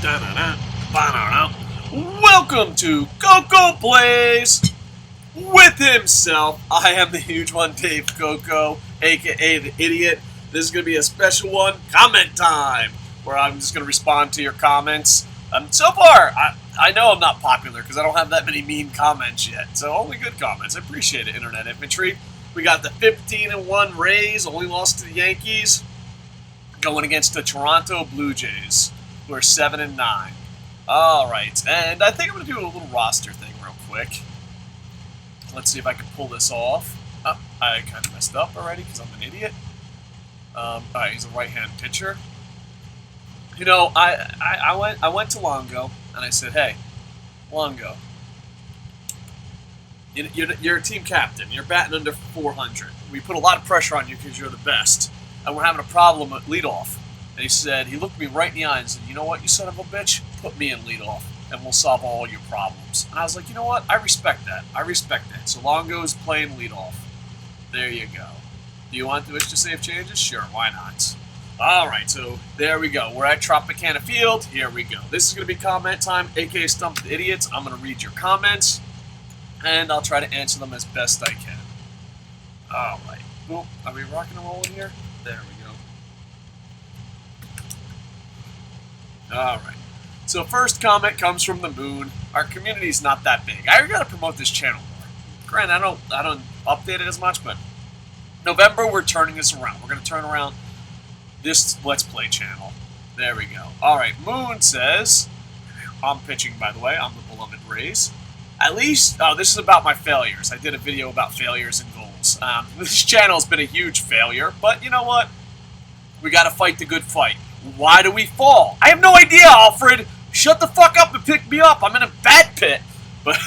Welcome to Koco Plays with himself. I am the huge one, Dave Koco, aka the Idiot. This is going to be a special one, comment time, where I'm just going to respond to your comments. So far, I know I'm not popular because I don't have that many mean comments yet, so only good comments. I appreciate it, Internet Infantry. We got the 15-1 Rays, only lost to the Yankees, going against the Toronto Blue Jays, who are 7-9. All right, and I think I'm going to do a little roster thing real quick. Let's see if I can pull this off. Oh, I kind of messed up already because I'm an idiot. All right, he's a right-hand pitcher. You know, I went to Longo and I said, "Hey, Longo, you're a team captain. You're batting under 400. We put a lot of pressure on you because you're the best, and we're having a problem at leadoff." And he looked me right in the eye and said, "You know what, you son of a bitch? Put me in leadoff, and we'll solve all your problems." And I was like, you know what? I respect that. So Longo's playing leadoff. There you go. Do you want the wish to save changes? Sure, why not? All right, so there we go. We're at Tropicana Field. Here we go. This is going to be comment time, aka Stump the Idiots. I'm going to read your comments, and I'll try to answer them as best I can. All right. Boom. Are we rocking and rolling here? There we go. All right. So first comment comes from the moon. Our community's not that big. I gotta promote this channel more. Granted, I don't update it as much, but November we're turning this around. We're gonna turn around this Let's Play channel. There we go. All right. Moon says, I'm pitching, by the way. I'm the beloved Rays. At least, this is about my failures. I did a video about failures and goals. This channel's been a huge failure, but you know what? We gotta fight the good fight. Why do we fall? I have no idea, Alfred. Shut the fuck up and pick me up. I'm in a bad pit. But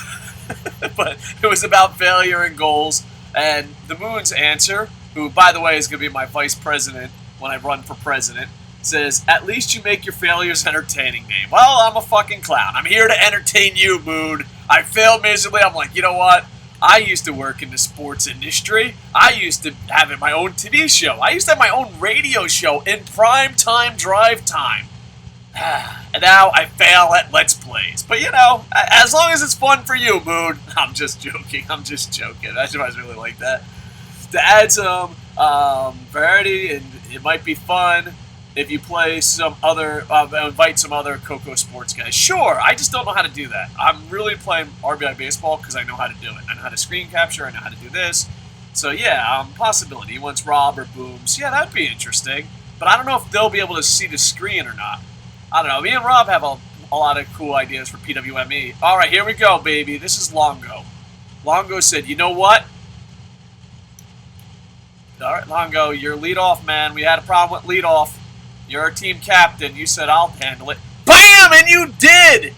but it was about failure and goals. And the Moon's answer, who, by the way, is going to be my vice president when I run for president, says, "At least you make your failures entertaining, Dave." Well, I'm a fucking clown. I'm here to entertain you, Moon. I failed miserably. I'm like, you know what? I used to work in the sports industry. I used to have my own TV show. I used to have my own radio show in prime time drive time. And now I fail at Let's Plays. But you know, as long as it's fun for you, Moon. I'm just joking. I was really like that. To add some variety, and it might be fun if you play some other, invite some other Koco sports guys. Sure, I just don't know how to do that. I'm really playing RBI baseball because I know how to do it. I know how to screen capture. I know how to do this. So yeah, possibility. He wants Rob or Booms. Yeah, that'd be interesting. But I don't know if they'll be able to see the screen or not. I don't know. Me and Rob have a lot of cool ideas for PWME. All right, here we go, baby. This is Longo. Longo said, "You know what? All right, Longo, you're leadoff, man. We had a problem with leadoff. You're our team captain. You said I'll handle it." BAM! And you did!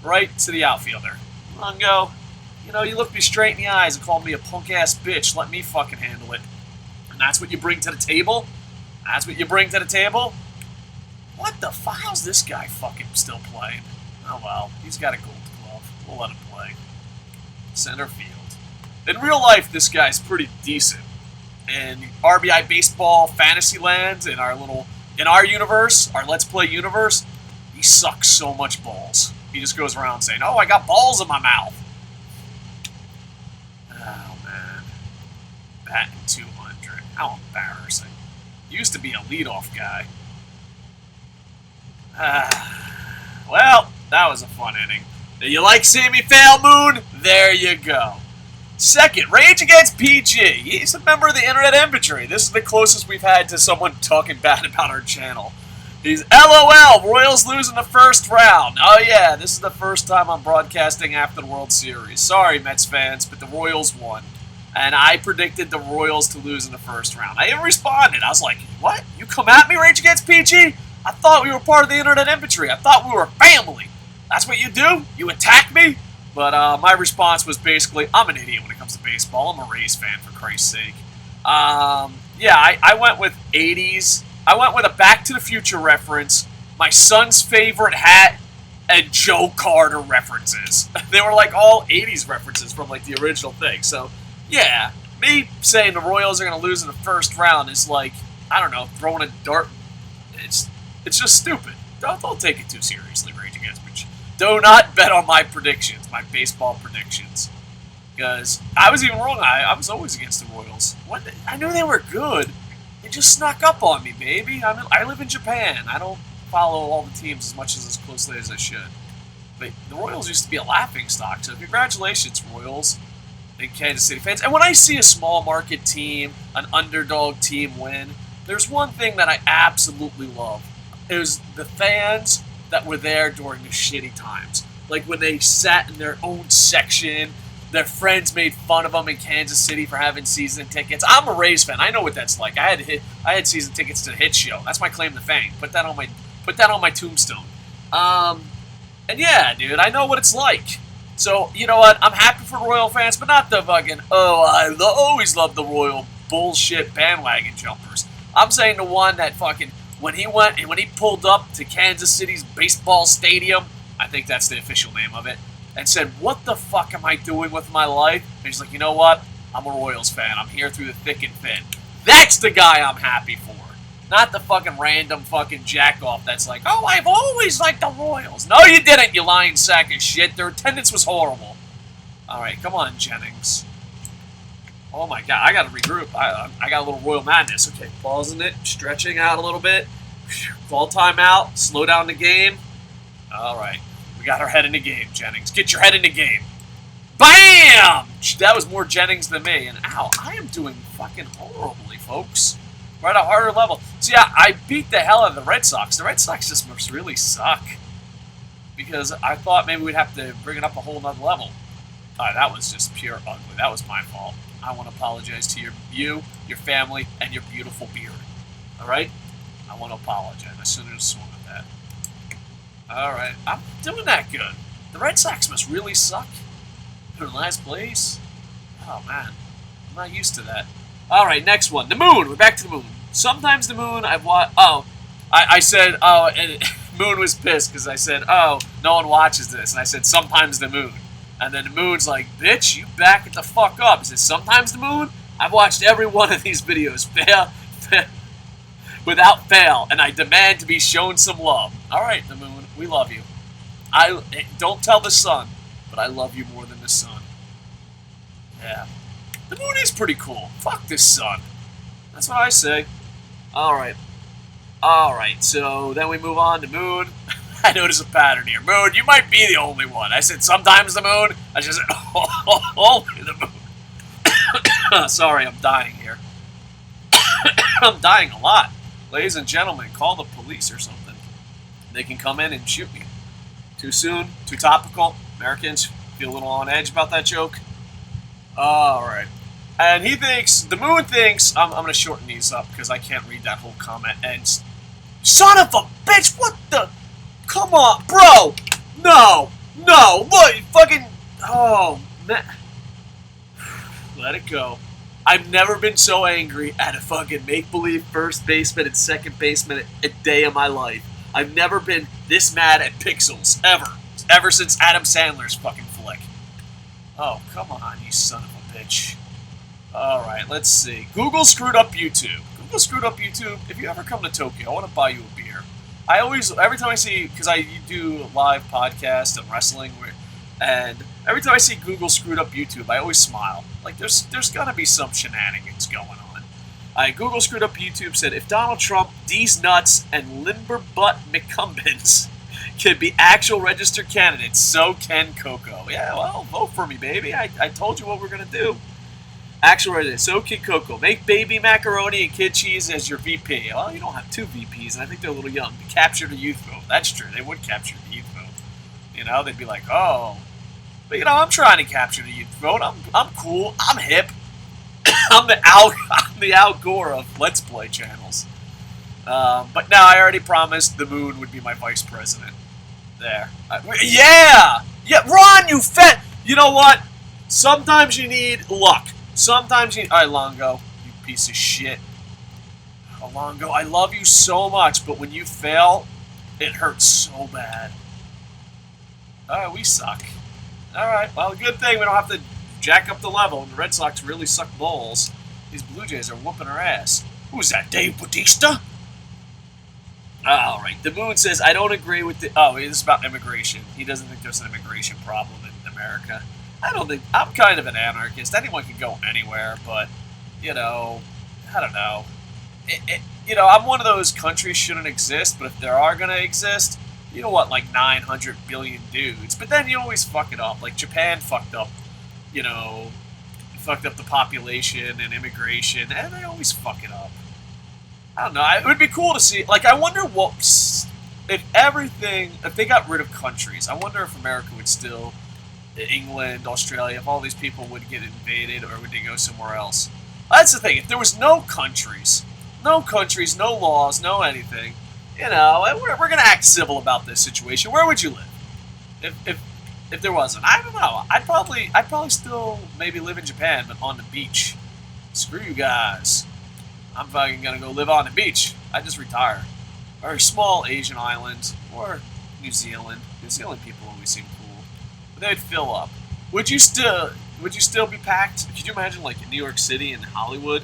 Right to the outfielder. Longo, you know, you looked me straight in the eyes and called me a punk-ass bitch. Let me fucking handle it. And that's what you bring to the table? That's what you bring to the table? What the fuck? How's this guy fucking still playing? Oh, well, he's got a gold glove. We'll let him play. Center field. In real life, this guy's pretty decent. In RBI baseball fantasy land, in our universe, our Let's Play universe, he sucks so much balls. He just goes around saying, "Oh, I got balls in my mouth." Oh, man. Batting 200. How embarrassing. Used to be a leadoff guy. Well, that was a fun inning. Do you like seeing me fail, Moon? There you go. Second, Rage Against PG. He's a member of the Internet Infantry. This is the closest we've had to someone talking bad about our channel. He's LOL, Royals lose in the first round. Oh yeah, this is the first time I'm broadcasting after the World Series. Sorry, Mets fans, but the Royals won. And I predicted the Royals to lose in the first round. I even responded. I was like, what? You come at me, Rage Against PG? I thought we were part of the Internet Infantry. I thought we were family. That's what you do? You attack me? But my response was basically, I'm an idiot when it comes to baseball. I'm a Rays fan, for Christ's sake. Yeah, I went with 80s. I went with a Back to the Future reference, my son's favorite hat, and Joe Carter references. They were like all 80s references from like the original thing. So, yeah, me saying the Royals are going to lose in the first round is like, I don't know, throwing a dart. It's just stupid. don't take it too seriously, Rage Against Me. Do not bet on my predictions, my baseball predictions. Because I was even wrong. I was always against the Royals. I knew they were good. They just snuck up on me, baby. I live in Japan. I don't follow all the teams as closely as I should. But the Royals used to be a laughingstock. So congratulations, Royals and Kansas City fans. And when I see a small market team, an underdog team win, there's one thing that I absolutely love. It was the fans that were there during the shitty times. Like when they sat in their own section, their friends made fun of them in Kansas City for having season tickets. I'm a Rays fan. I know what that's like. I had season tickets to the Hit Show. That's my claim to fame. Put that on my tombstone. And yeah, dude, I know what it's like. So, you know what? I'm happy for Royal fans, but not the fucking, always love the Royal bullshit bandwagon jumpers. I'm saying the one that fucking, when he pulled up to Kansas City's baseball stadium, I think that's the official name of it, and said, what the fuck am I doing with my life? And he's like, you know what? I'm a Royals fan. I'm here through the thick and thin. That's the guy I'm happy for. Not the fucking random fucking jack-off that's like, oh, I've always liked the Royals. No, you didn't, you lying sack of shit. Their attendance was horrible. All right, come on, Jennings. Oh, my God. I got to regroup. I got a little Royal madness. Okay, pausing it, stretching out a little bit. Call timeout. Slow down the game. All right. We got our head in the game, Jennings. Get your head in the game. Bam! That was more Jennings than me. And, ow, I am doing fucking horribly, folks. We're at a harder level. See, I beat the hell out of the Red Sox. The Red Sox just must really suck. Because I thought maybe we'd have to bring it up a whole nother level. That was just pure ugly. That was my fault. I want to apologize to you, your family, and your beautiful beard. All right? I want to apologize. I shouldn't have swung at that. All right. I'm doing that good. The Red Sox must really suck. They're in last place. Oh, man. I'm not used to that. All right, next one. The moon. We're back to the moon. Sometimes the moon, I've watched... Oh, I said, oh, and Moon was pissed because I said, oh, no one watches this. And I said, sometimes the moon. And then the moon's like, bitch, you back it the fuck up. I said, sometimes the moon? I've watched every one of these videos without fail, and I demand to be shown some love. All right, the moon, we love you. Don't tell the sun, but I love you more than the sun. Yeah. The moon is pretty cool. Fuck this sun. That's what I say. Alright. Alright, so then we move on to moon. I notice a pattern here. Moon, you might be the only one. I said sometimes the moon. I just said only the moon. Sorry, I'm dying here. I'm dying a lot. Ladies and gentlemen, call the police or something. They can come in and shoot me. Too soon? Too topical? Americans feel a little on edge about that joke? Alright. And he thinks, the moon thinks, I'm going to shorten these up because I can't read that whole comment. And, son of a bitch, what the? Come on, bro. No. Look, fucking, oh, man. Let it go. I've never been so angry at a fucking make-believe first baseman and second baseman a day of my life. I've never been this mad at pixels, ever. Ever since Adam Sandler's fucking flick. Oh, come on, you son of a bitch. Alright, let's see. Google screwed up YouTube. Google screwed up YouTube. If you ever come to Tokyo, I want to buy you a beer. I always, every time I see, because I do live podcasts and wrestling, and every time I see Google screwed up YouTube, I always smile. Like, there's got to be some shenanigans going on. Google screwed up YouTube said, if Donald Trump, D's nuts, and limber butt McCumbins can be actual registered candidates, so can Koco. Yeah, well, vote for me, baby. I told you what we're going to do. Actual resident, so can Koco. Make baby macaroni and kid cheese as your VP. Well, you don't have two VPs, and I think they're a little young. To capture the youth vote. That's true. They would capture the youth vote. You know, they'd be like, oh. But, you know, I'm trying to capture the youth vote. I'm cool. I'm hip. I'm the Al Gore of Let's Play channels. But no, I already promised the moon would be my vice president. There. Yeah! Yeah, Ron, you fat... You know what? Sometimes you need luck. Sometimes you... Alright, Longo. You piece of shit. Oh, Longo, I love you so much, but when you fail, it hurts so bad. Alright, we suck. Alright, well, good thing we don't have to jack up the level, and the Red Sox really suck balls. These Blue Jays are whooping our ass. Who's that, Dave Bautista? All right. The Moon says, I don't agree with the... Oh, it's about immigration. He doesn't think there's an immigration problem in America. I don't think... I'm kind of an anarchist. Anyone can go anywhere, but, you know, I don't know. You know, I'm one of those countries shouldn't exist, but if there are going to exist, you know what, like 900 billion dudes. But then you always fuck it up. Like Japan fucked up, you know, fucked up the population and immigration, and they always fuck it up. I don't know. It would be cool to see. Like, I wonder what if they got rid of countries. I wonder if America would still, England, Australia, if all these people would get invaded, or would they go somewhere else? That's the thing. If there was no countries, no laws, no anything, you know, we're gonna act civil about this situation. Where would you live if there wasn't? I don't know. I'd probably still maybe live in Japan, but on the beach. Screw you guys. I'm fucking gonna go live on the beach. I just retire. Or a small Asian island, or New Zealand. New Zealand people always seem cool. But they'd fill up. Would you still be packed? Could you imagine like in New York City and Hollywood,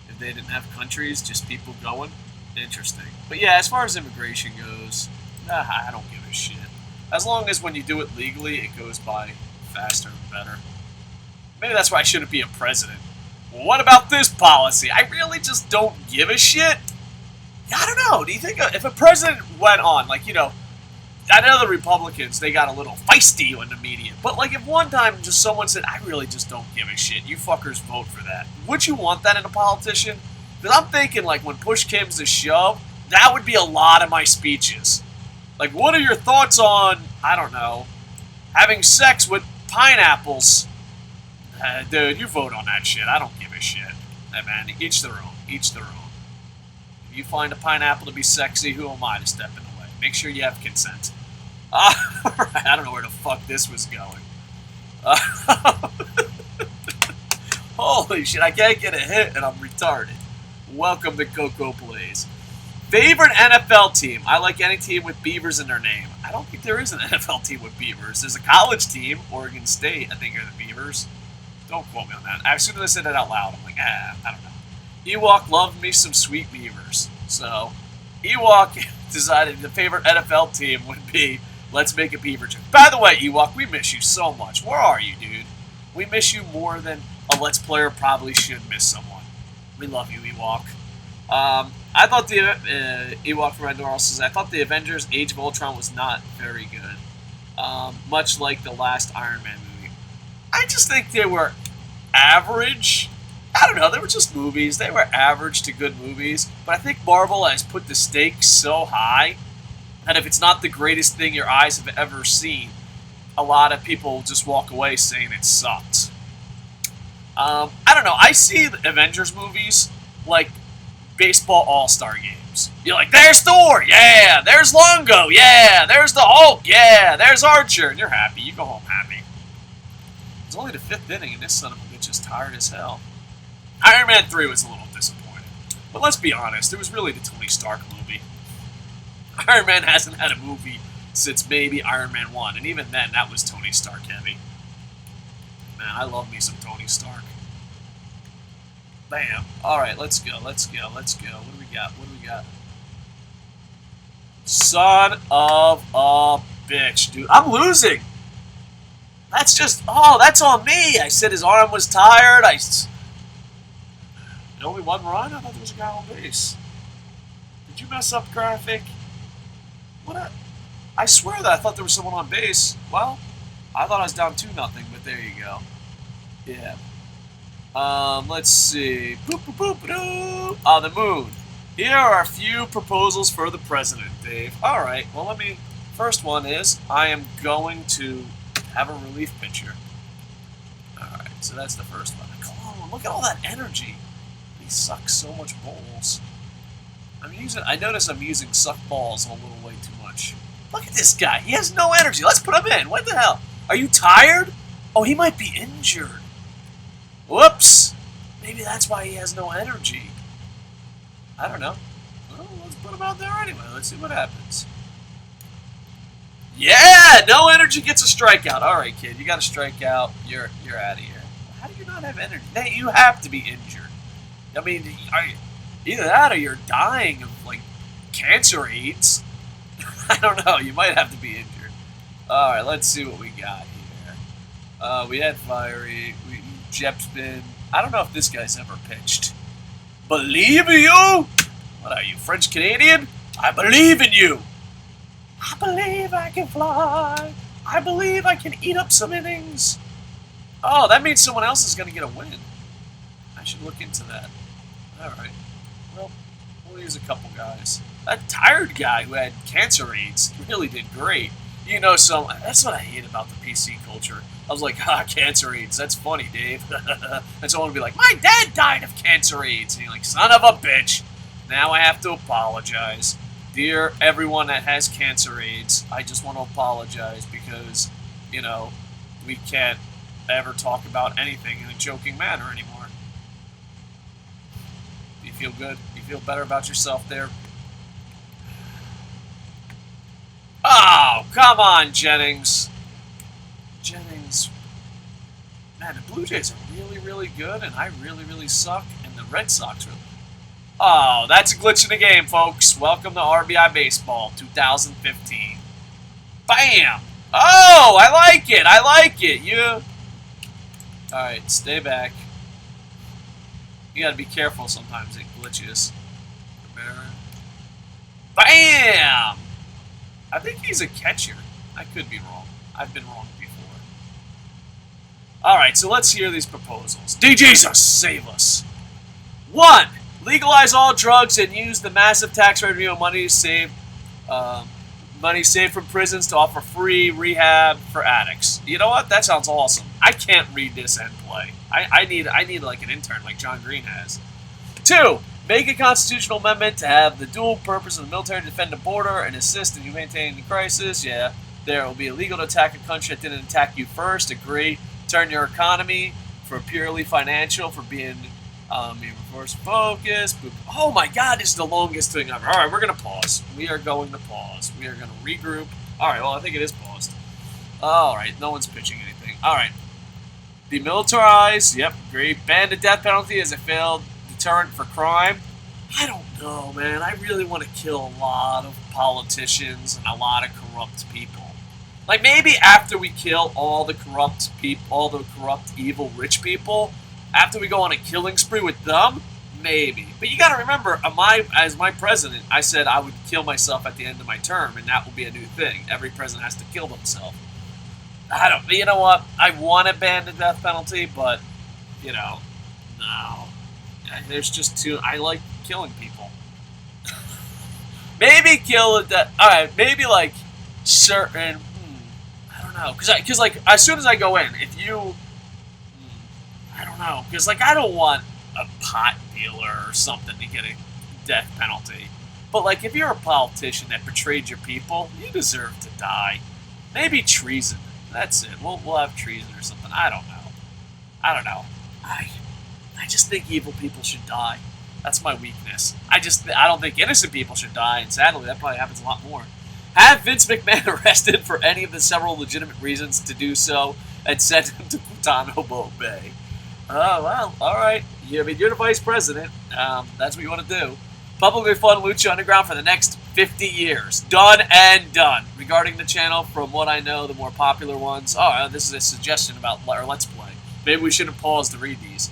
if they didn't have countries, just people going? Interesting. But yeah, as far as immigration goes, I don't give a shit. As long as when you do it legally, it goes by faster and better. Maybe that's why I shouldn't be a president. Well, what about this policy? I really just don't give a shit. I don't know. Do you think if a president went on, like, you know, I know the Republicans, they got a little feisty in the media, but like if one time just someone said, I really just don't give a shit, you fuckers vote for that. Would you want that in a politician? Because I'm thinking, like, when push comes to shove, that would be a lot of my speeches. Like, what are your thoughts on, I don't know, having sex with pineapples? Dude, you vote on that shit. I don't give a shit. Hey, man, each their own. Each their own. If you find a pineapple to be sexy, who am I to step in the way? Make sure you have consent. Alright, I don't know where the fuck this was going. Holy shit, I can't get a hit and I'm retarded. Welcome to Koco Plays. Favorite NFL team? I like any team with beavers in their name. I don't think there is an NFL team with beavers. There's a college team, Oregon State, I think are the Beavers. Don't quote me on that. As soon as I said it out loud, I'm like, I don't know. Ewok loved me some sweet beavers. So, Ewok decided the favorite NFL team would be Let's Make a Beaver Joke. By the way, Ewok, we miss you so much. Where are you, dude? We miss you more than a Let's Player probably should miss someone. We love you, Ewok. I thought the Ewok from Endor says, I thought the Avengers Age of Ultron was not very good. Much like the last Iron Man movie. I just think they were average. I don't know, they were just movies. They were average to good movies. But I think Marvel has put the stakes so high that if it's not the greatest thing your eyes have ever seen, a lot of people just walk away saying it sucked. I don't know, I see the Avengers movies like baseball all-star games. You're like, there's Thor, yeah, there's Longo, yeah, there's the Hulk, yeah, there's Archer, and you're happy. You go home happy. It's only the 5th inning, and this son of a bitch is tired as hell. Iron Man 3 was a little disappointing. But let's be honest, it was really the Tony Stark movie. Iron Man hasn't had a movie since maybe Iron Man 1, and even then, that was Tony Stark heavy. Man, I love me some Tony Stark. Bam. Alright, let's go. What do we got? Son of a bitch, dude. I'm losing! That's on me! I said his arm was tired, only one run? I thought there was a guy on base. Did you mess up, graphic? I swear that I thought there was someone on base. Well, I thought I was down 2-0, but there you go. Yeah. Let's see. Boop, boop, boop, boop. The moon. Here are a few proposals for the president, Dave. Alright, well, first one is, I am going to have a relief pitcher. Alright, so that's the first one. Come on, look at all that energy. He sucks so much balls. I notice I'm using suck balls a little way too much. Look at this guy. He has no energy. Let's put him in. What the hell? Are you tired? Oh, he might be injured. Whoops. Maybe that's why he has no energy. I don't know. Well, let's put him out there anyway. Let's see what happens. Yeah! No energy gets a strikeout. All right, kid. You got a strikeout. You're out of here. How do you not have energy? Hey, you have to be injured. Either that or you're dying of, like, cancer AIDS. I don't know. You might have to be injured. All right, let's see what we got here. We had Fiery. Jep's been. I don't know if this guy's ever pitched. Believe in you? What are you, French Canadian? I believe in you. I believe I can fly. I believe I can eat up some innings. Oh, that means someone else is going to get a win. I should look into that. All right. Well, we'll use a couple guys. That tired guy who had cancer AIDS really did great. You know, that's what I hate about the PC culture. I was like, cancer AIDS. That's funny, Dave. And someone would be like, my dad died of cancer AIDS. And you're like, son of a bitch. Now I have to apologize. Dear everyone that has cancer AIDS, I just want to apologize because, you know, we can't ever talk about anything in a joking manner anymore. Do you feel good? Do you feel better about yourself there? Oh, come on, Jennings. Jennings. Man, the Blue Jays are really, really good, and I really, really suck, and the Red Sox really. Oh, that's a glitch in the game, folks. Welcome to RBI Baseball 2015. Bam! Oh, I like it. I like it. You. All right, stay back. You got to be careful sometimes. It glitches. Bam! I think he's a catcher. I could be wrong. I've been wrong before. All right, so let's hear these proposals. Jesus, save us. 1. Legalize all drugs and use the massive tax revenue and money saved from prisons to offer free rehab for addicts. You know what? That sounds awesome. I can't read this and play. I need like an intern like John Green has. 2. Make a constitutional amendment to have the dual purpose of the military to defend the border and assist in maintaining the crisis. Yeah, there will be illegal to attack a country that didn't attack you first. Agree. Turn your economy for purely financial, for being reverse focus. Oh my God, this is the longest thing ever. All right, we're going to pause. We are going to pause. We are going to regroup. All right, well, I think it is paused. All right, no one's pitching anything. All right. Demilitarize. Yep, great. Ban the death penalty as a failed deterrent for crime. I don't know, man. I really want to kill a lot of politicians and a lot of corrupt people. Like, maybe after we kill all the corrupt people, all the corrupt, evil, rich people, after we go on a killing spree with them, maybe. But you got to remember, as my president, I said I would kill myself at the end of my term, and that will be a new thing. Every president has to kill themselves. You know what? I want to ban the death penalty, but, you know, no. There's just too. I like killing people. Maybe kill the death. All right, maybe like certain. I don't know, because like as soon as I go in, if you. I don't know, because like I don't want a pot dealer or something to get a death penalty. But like if you're a politician that betrayed your people, you deserve to die. Maybe treason. That's it. We'll have treason or something. I don't know. I just think evil people should die. That's my weakness. I don't think innocent people should die, and sadly, that probably happens a lot more. Have Vince McMahon arrested for any of the several legitimate reasons to do so, and send him to Guantanamo Bay. Oh, well, all right. You're the vice president. That's what you want to do. Publicly fund Lucha Underground for the next 50 years. Done and done. Regarding the channel, from what I know, the more popular ones. Oh, this is a suggestion about our Let's Play. Maybe we shouldn't pause to read these.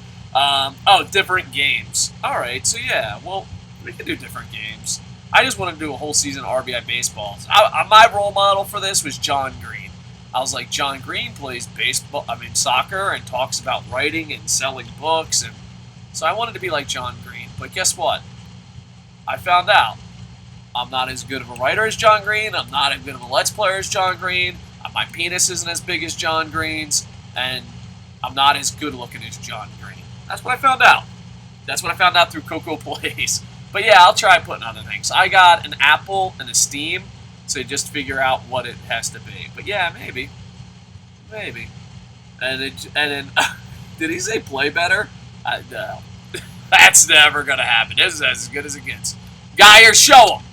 Different games. Alright, so yeah, well, we can do different games. I just want to do a whole season of RBI Baseball. My role model for this was John Green. I was like, John Green plays soccer and talks about writing and selling books, and so I wanted to be like John Green. But guess what? I found out I'm not as good of a writer as John Green. I'm not as good of a Let's Player as John Green. My penis isn't as big as John Green's, and I'm not as good looking as John Green. That's what I found out. That's what I found out through Koco Plays. But yeah, I'll try putting other things. I got an Apple and a Steam, so just figure out what it has to be. But yeah, maybe. And then, did he say play better? No. That's never going to happen. This is as good as it gets. Geyer, show him.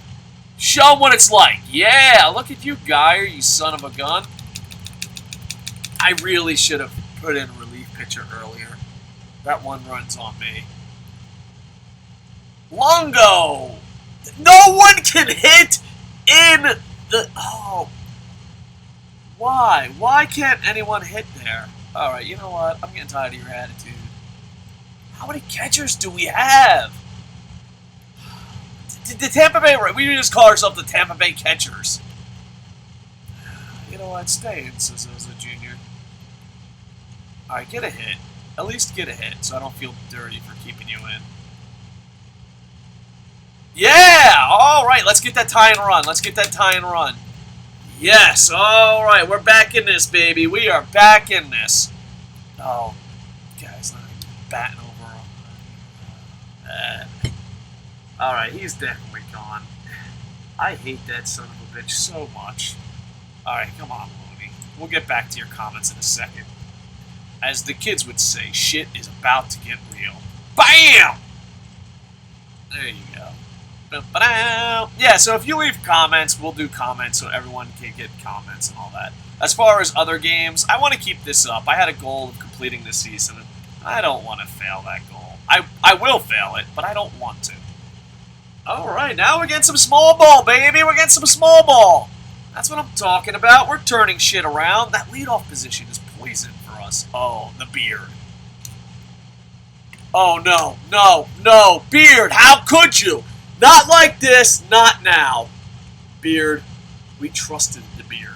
Show him what it's like. Yeah, look at you, Geyer, you son of a gun. I really should have put in a relief pitcher earlier. That one run's on me. Longo! No one can hit in the... Oh. Why? Why can't anyone hit there? Alright, you know what? I'm getting tired of your attitude. How many catchers do we have? The Tampa Bay... We just call ourselves the Tampa Bay Catchers. You know what? Stay in, Sosa Jr. Alright, get a hit. At least get a hit, so I don't feel dirty for keeping you in. Yeah! Alright, let's get that tie and run. Let's get that tie and run. Yes! Alright, we're back in this, baby. We are back in this. Oh, guys, not even batting over. Alright, he's definitely gone. I hate that son of a bitch so much. Alright, come on, Looney. We'll get back to your comments in a second. As the kids would say, shit is about to get real. BAM! There you go. Yeah, so if you leave comments, we'll do comments so everyone can get comments and all that. As far as other games, I want to keep this up. I had a goal of completing this season. I don't want to fail that goal. I will fail it, but I don't want to. Alright, now we're getting some small ball, baby. We're getting some small ball. That's what I'm talking about. We're turning shit around. That leadoff position is poison for us. Oh, the beard. Oh, no, no, no. Beard, how could you? Not like this, not now. Beard, we trusted the beard.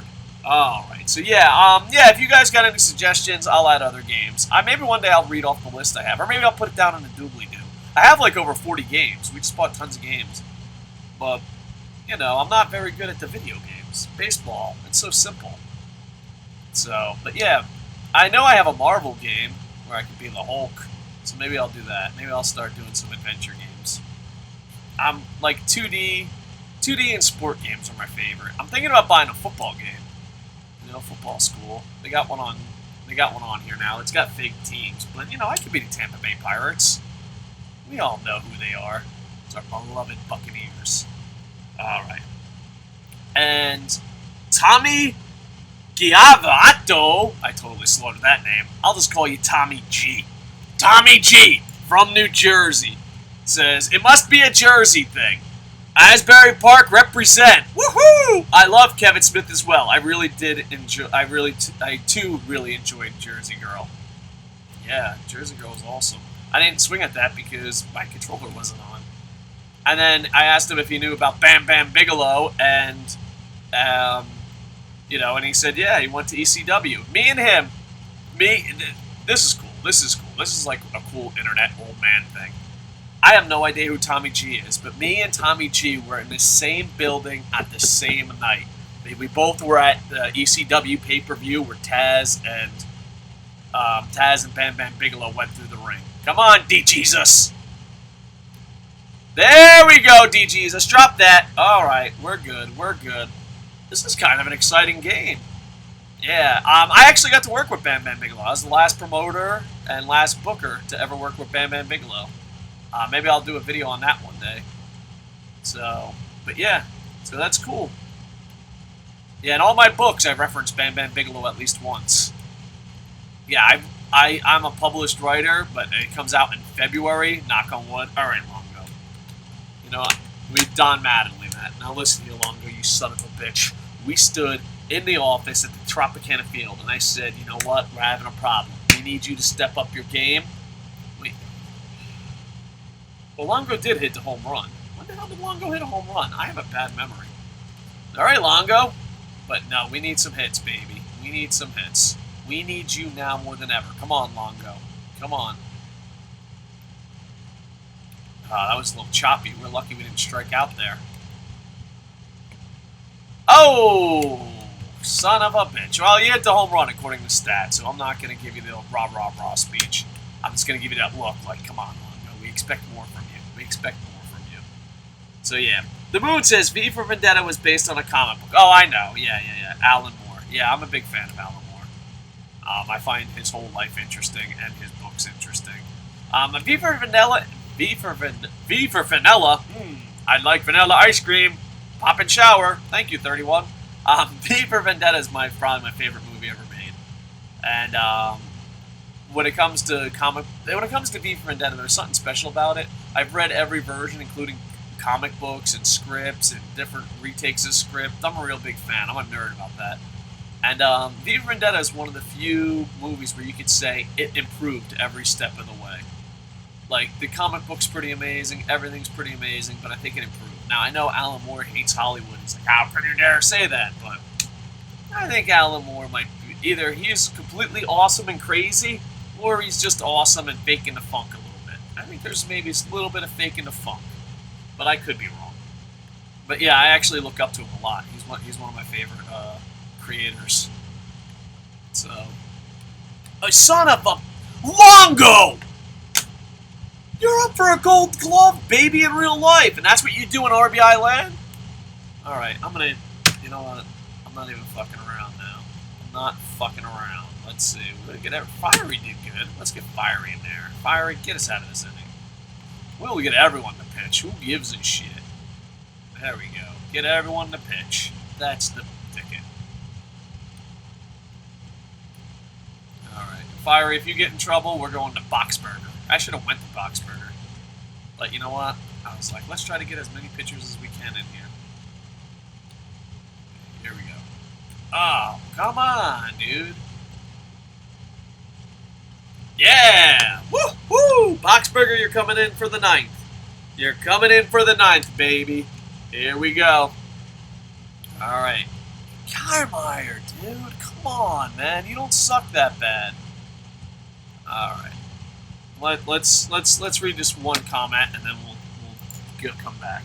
Alright, so yeah, if you guys got any suggestions, I'll add other games. Maybe one day I'll read off the list I have, or maybe I'll put it down in the doobly-doo. I have like over 40 games. We just bought tons of games. But, you know, I'm not very good at the video games. Baseball, it's so simple. So, but yeah, I know I have a Marvel game where I can be the Hulk, so maybe I'll do that. Maybe I'll start doing some adventure games. I'm like 2D and sport games are my favorite. I'm thinking about buying a football game. You know, football school. They got one on here now. It's got fake teams, but you know, I could be the Tampa Bay Pirates. We all know who they are. It's our beloved Buccaneers. All right. And Tommy Giavato, I totally slaughtered that name. I'll just call you Tommy G. Tommy G from New Jersey says, it must be a Jersey thing. Asbury Park represent. Woohoo! I love Kevin Smith as well. I really did enjoy. I too really enjoyed Jersey Girl. Yeah, Jersey Girl was awesome. I didn't swing at that because my controller wasn't on. And then I asked him if he knew about Bam Bam Bigelow, and you know, and he said, yeah, he went to ECW. Me and him, this is cool. This is cool. This is like a cool internet old man thing. I have no idea who Tommy G is, but me and Tommy G were in the same building at the same night. We both were at the ECW pay-per-view where Taz and Bam Bam Bigelow went through the ring. Come on, D-Jesus. There we go, D-Jesus. Drop that. All right, we're good. We're good. This is kind of an exciting game. Yeah, I actually got to work with Bam Bam Bigelow. I was the last promoter and last booker to ever work with Bam Bam Bigelow. Maybe I'll do a video on that one day. So, but yeah, so that's cool. Yeah, in all my books, I reference Bam Bam Bigelow at least once. Yeah, I'm a published writer, but it comes out in February, knock on wood. All right, Longo. You know, we've Don Mattingly that. Now listen to you, Longo, you son of a bitch. We stood in the office at the Tropicana Field, and I said, you know what, we're having a problem. We need you to step up your game. Well, Longo did hit the home run. When the hell did Longo hit a home run? I have a bad memory. All right, Longo. But no, we need some hits, baby. We need some hits. We need you now more than ever. Come on, Longo. Come on. That was a little choppy. We're lucky we didn't strike out there. Oh! Son of a bitch. Well, you hit the home run according to stats, so I'm not going to give you the rah-rah-rah speech. I'm just going to give you that look like, come on, Longo. We expect more from you. We expect more from you. So, yeah. The Moon says, V for Vendetta was based on a comic book. Oh, I know. Yeah. Alan Moore. Yeah, I'm a big fan of Alan Moore. I find his whole life interesting and his books interesting. V for Vanilla. I like vanilla ice cream. Pop and shower. Thank you, 31. V for Vendetta is probably my favorite movie ever made. And when it comes to V for Vendetta, there's something special about it. I've read every version, including comic books and scripts and different retakes of script. I'm a real big fan. I'm a nerd about that. And V for Vendetta is one of the few movies where you could say it improved every step of the way. Like, the comic book's pretty amazing, everything's pretty amazing, but I think it improved. Now, I know Alan Moore hates Hollywood. He's like, how can you dare say that? But I think Alan Moore might be, either he's completely awesome and crazy, or he's just awesome and faking the funk a little bit. I think there's maybe a little bit of faking the funk, but I could be wrong. But yeah, I actually look up to him a lot. He's one of my favorite creators. So, a son of a Longo! You're up for a gold glove, baby, in real life, and that's what you do in RBI land? Alright, you know what, I'm not even fucking around now. I'm not fucking around. Let's see, we're gonna get Fiery did good. Let's get Fiery in there. Fiery, get us out of this inning. We'll get everyone to pitch. Who gives a shit? There we go. Get everyone to pitch. That's the ticket. Alright, Fiery, if you get in trouble, we're going to Boxburger. I should have went to Boxburger. But you know what? I was like, let's try to get as many pitchers as we can in here. Here we go. Oh, come on, dude. Yeah! Woo-hoo! Boxburger, you're coming in for the 9th. You're coming in for the 9th, baby. Here we go. Alright. Kiermaier, dude. Come on, man. You don't suck that bad. Alright. Let's read this one comment and then we'll come back.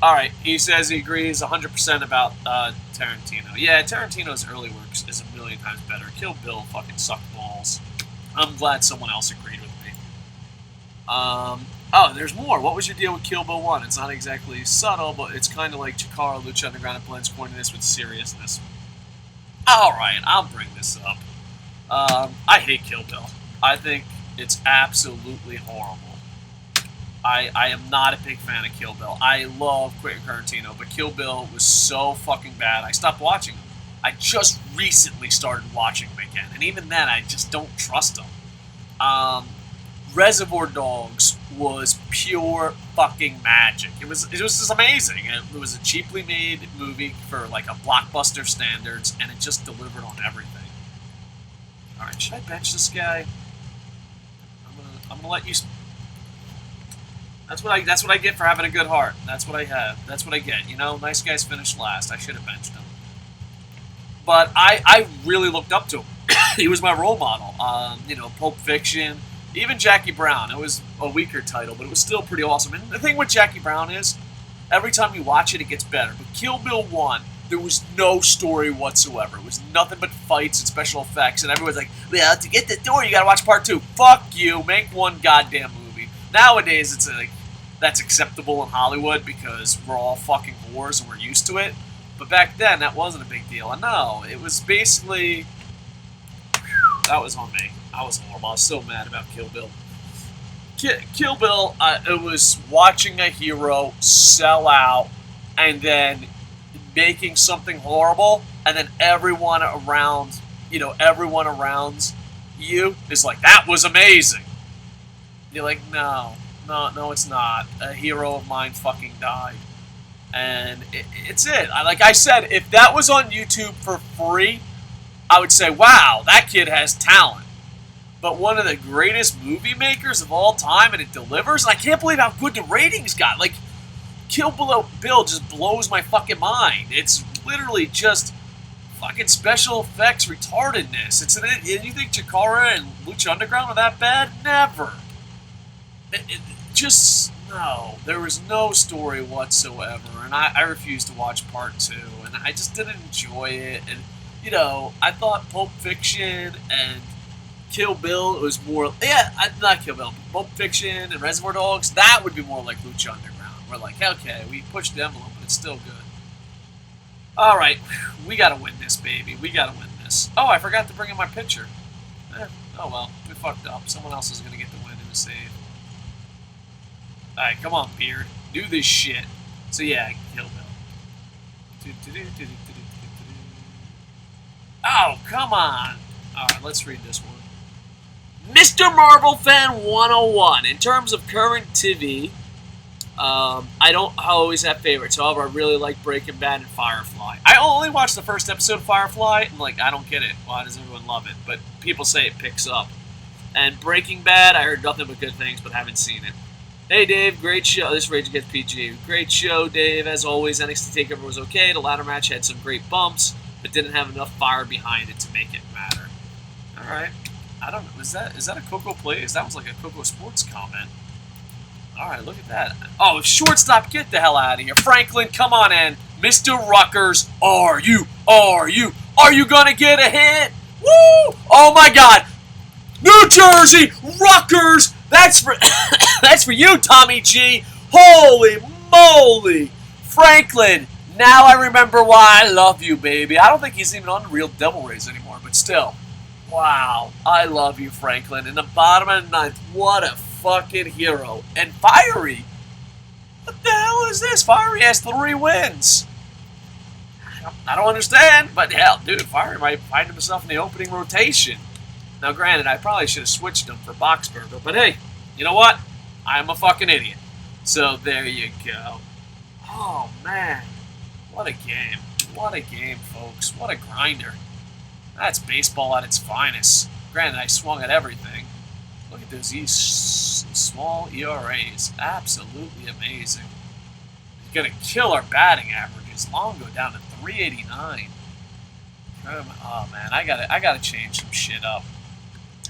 Alright, he says he agrees 100% about Tarantino. Yeah, Tarantino's early works is a million times better. Kill Bill fucking sucked balls. I'm glad someone else agreed with me. Oh, there's more. What was your deal with Kill Bill 1? It's not exactly subtle, but it's kind of like Chikara, Lucha Underground, and blends corniness with seriousness. Alright, I'll bring this up. I hate Kill Bill. I think it's absolutely horrible. I am not a big fan of Kill Bill. I love Quentin Tarantino, but Kill Bill was so fucking bad, I stopped watching him. I just recently started watching him again, and even then, I just don't trust him. Reservoir Dogs was pure fucking magic. It was just amazing. It was a cheaply made movie for like a blockbuster standards, and it just delivered on everything. All right, should I bench this guy? I'm gonna let you. That's what I get for having a good heart. That's what I have. That's what I get. You know, nice guys finish last. I should have benched him. But I really looked up to him. He was my role model. You know, Pulp Fiction, even Jackie Brown. It was a weaker title, but it was still pretty awesome. And the thing with Jackie Brown is, every time you watch it, it gets better. But Kill Bill 1, there was no story whatsoever. It was nothing but fights and special effects. And everyone's like, well, to get the story, you gotta watch part 2. Fuck you. Make one goddamn movie. Nowadays, it's like, that's acceptable in Hollywood because we're all fucking whores and we're used to it. But back then, that wasn't a big deal. And no, it was basically... that was on me. I was horrible. I was so mad about Kill Bill. Kill Bill, it was watching a hero sell out and then making something horrible, and then everyone around you is like, that was amazing. You're like, no, it's not. A hero of mine fucking died. And it's it. Like I said, if that was on YouTube for free, I would say, wow, that kid has talent. But one of the greatest movie makers of all time, and it delivers, and I can't believe how good the ratings got. Like, Kill Bill just blows my fucking mind. It's literally just fucking special effects retardedness. And you think Chikara and Lucha Underground are that bad? Never. Just, no. There was no story whatsoever, and I refused to watch part 2, and I just didn't enjoy it. And, you know, I thought Pulp Fiction and Kill Bill was more, not Kill Bill, but Pulp Fiction and Reservoir Dogs, that would be more like Lucha Underground. We're like, okay, we pushed the envelope, but it's still good. Alright, we gotta win this, baby. We gotta win this. Oh, I forgot to bring in my pitcher. Oh well, we fucked up. Someone else is gonna get the win in the save. Alright, come on, Beard. Do this shit. So yeah, Kill Bill. Oh, come on. Alright, let's read this one. Mr. Marvel Fan 101. In terms of current TV, I don't always have favorites. However, I really like Breaking Bad and Firefly. I only watched the first episode of Firefly, and I don't get it. Why does everyone love it? But people say it picks up. And Breaking Bad, I heard nothing but good things, but haven't seen it. Hey, Dave, great show. This Rage Against PG. Great show, Dave. As always, NXT TakeOver was okay. The ladder match had some great bumps, but didn't have enough fire behind it to make it matter. All right. I don't know. Is that a Koco Plays? That was like a Koco Sports comment. All right, look at that. Oh, shortstop, get the hell out of here. Franklin, come on in. Mr. Ruckers, are you gonna get a hit? Woo! Oh my God. New Jersey, Ruckers. That's for you, Tommy G. Holy moly. Franklin, now I remember why I love you, baby. I don't think he's even on the Real Devil Rays anymore, but still. Wow, I love you, Franklin. In the bottom of the ninth, what a fucking hero. And Fiery, what the hell is this? Fiery has 3 wins. I don't understand, but hell, dude, Fiery might find himself in the opening rotation. Now, granted, I probably should have switched him for Boxberger, but hey, you know what? I'm a fucking idiot. So there you go. Oh, man. What a game. What a game, folks. What a grinder. That's baseball at its finest. Granted, I swung at everything. Look at those small ERAs. Absolutely amazing. He's going to kill our batting averages. Longo down to 389. Oh, man, I gotta change some shit up.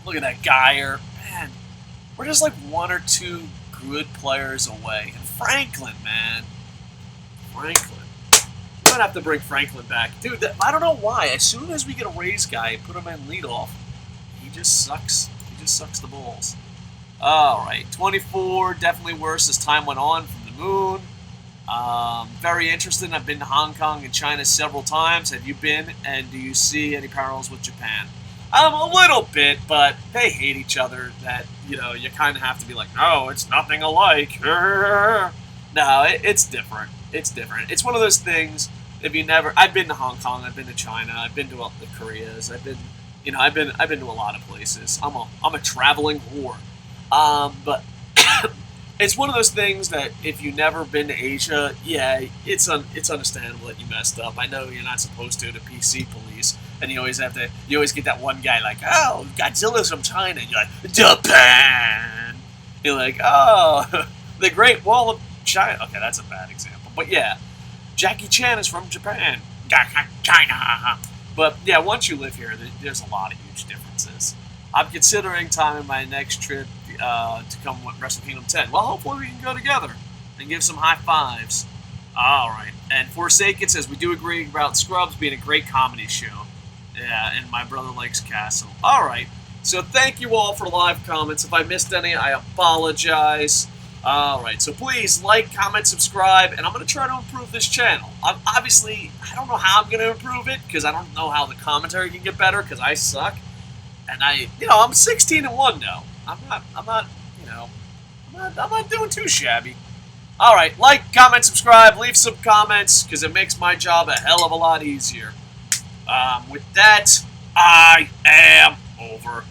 Look at that Geyer. Man, we're just like 1 or 2 good players away. And Franklin, man. Franklin. We're going to have to bring Franklin back. Dude, I don't know why. As soon as we get a Rays guy, put him in leadoff, he just sucks. He just sucks the balls. All right, 24, definitely worse as time went on from the moon. Very interesting. I've been to Hong Kong and China several times. Have you been? And do you see any parallels with Japan? A little bit, but they hate each other. That, you kind of have to be like, no, it's nothing alike. No, it's different. It's different. It's one of those things. I've been to Hong Kong. I've been to China. I've been to the Koreas. I've been to a lot of places. I'm a traveling whore. But it's one of those things that if you've never been to Asia, yeah, it's understandable that you messed up. I know you're not supposed to, the PC police. And you always get that one guy like, oh, Godzilla's from China. And you're like, Japan. You're like, oh, the Great Wall of China. Okay, that's a bad example. But yeah, Jackie Chan is from Japan. China. But yeah, once you live here, there's a lot of huge differences. I'm considering timing my next trip to come with Wrestle Kingdom 10. Well, hopefully we can go together and give some high fives. All right. And Forsaken says, we do agree about Scrubs being a great comedy show. Yeah, and my brother likes Castle. All right. So thank you all for live comments. If I missed any, I apologize. All right. So please like, comment, subscribe, and I'm going to try to improve this channel. Obviously, I don't know how I'm going to improve it because I don't know how the commentary can get better because I suck. And I'm 16-1 now. I'm not doing too shabby. All right. Like, comment, subscribe, leave some comments because it makes my job a hell of a lot easier. With that, I am over.